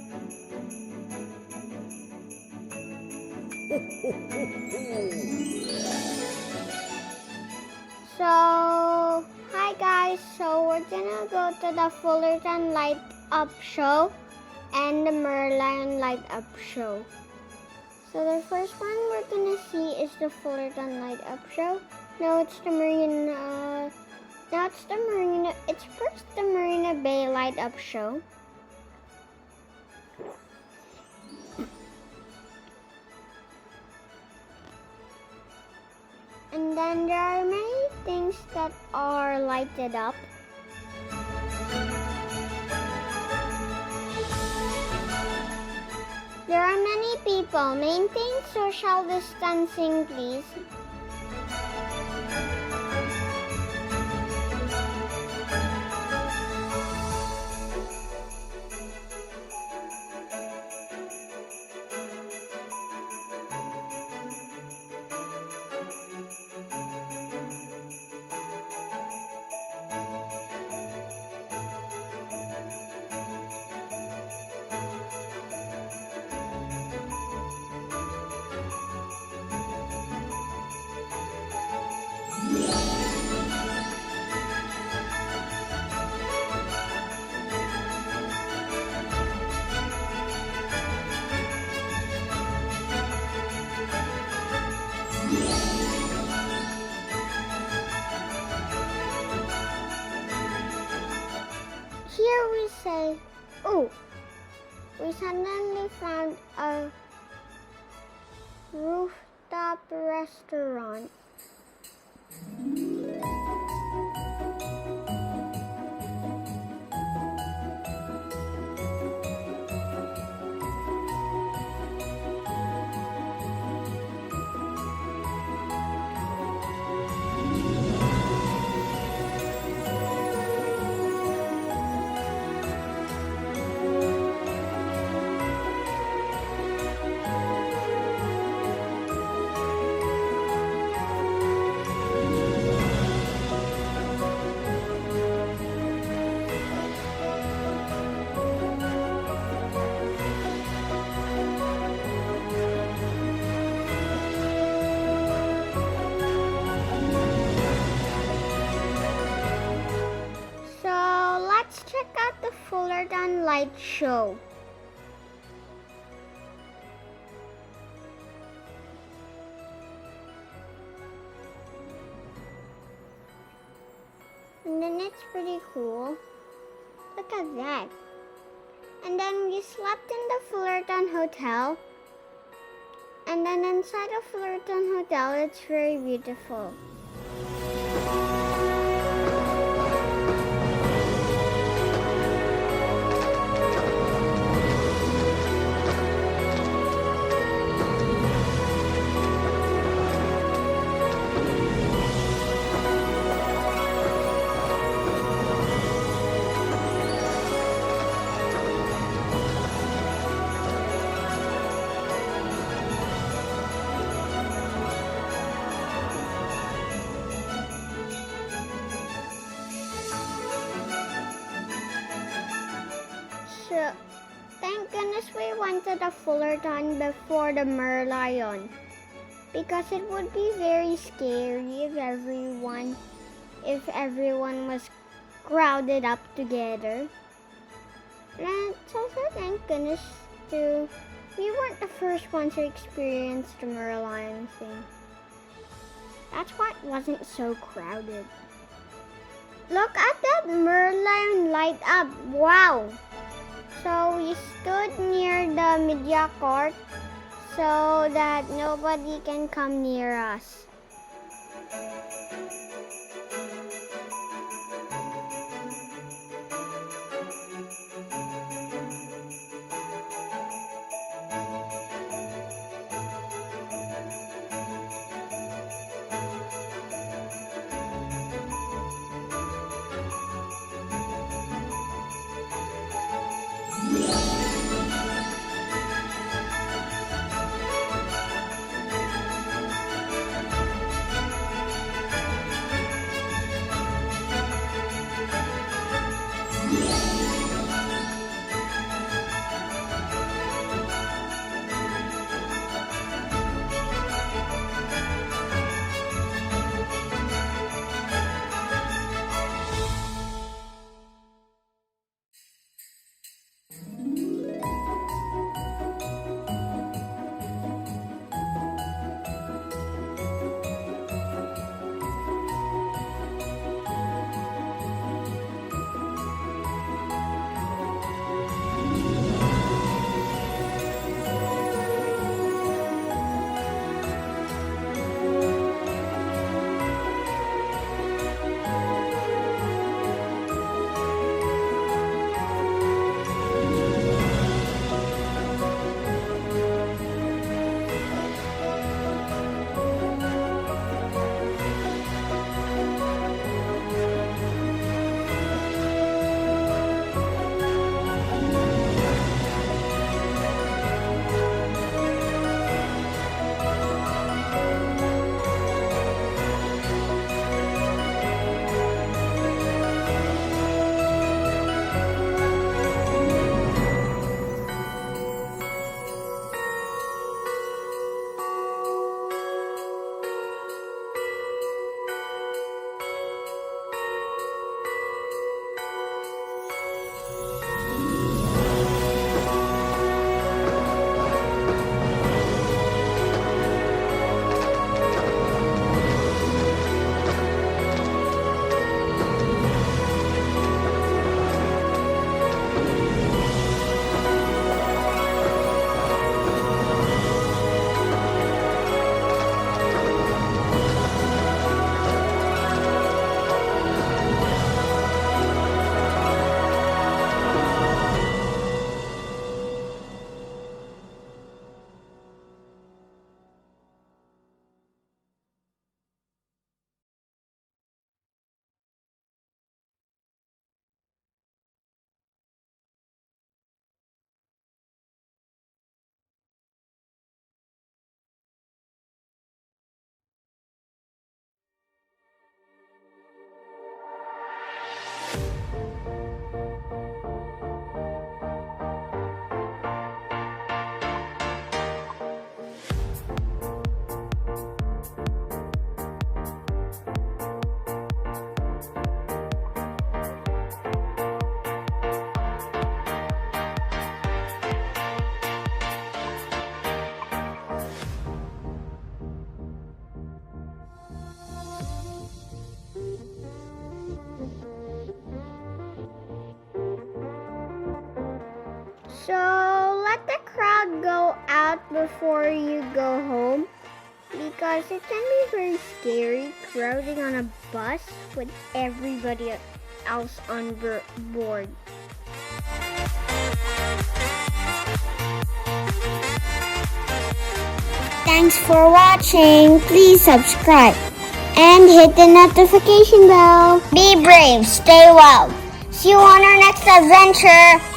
So, hi guys, so we're gonna go to the Fullerton Light Up Show and the Merlion Light Up Show. So the first one we're gonna see is the Fullerton Light Up Show. No, it's the Marina, it's first the Marina Bay Light Up Show. And then there are many things that are lighted up. There are many people. Maintain social distancing, please. Here we say, oh, we suddenly found a rooftop restaurant. Let's check out the Fullerton Light Show. And then it's pretty cool. Look at that. And then we slept in the Fullerton Hotel. And then inside the Fullerton Hotel, it's very beautiful. So, thank goodness we went to the Fullerton before the Merlion, because it would be very scary if everyone was crowded up together. And it's also thank goodness too, we weren't the first ones to experience the Merlion thing. That's why it wasn't so crowded. Look at that Merlion light up! Wow! So we stood near the media court so that nobody can come near us. So let the crowd go out before you go home, because it can be very scary crowding on a bus with everybody else on board. Thanks for watching. Please subscribe and hit the notification bell. Be brave, stay wild. See you on our next adventure.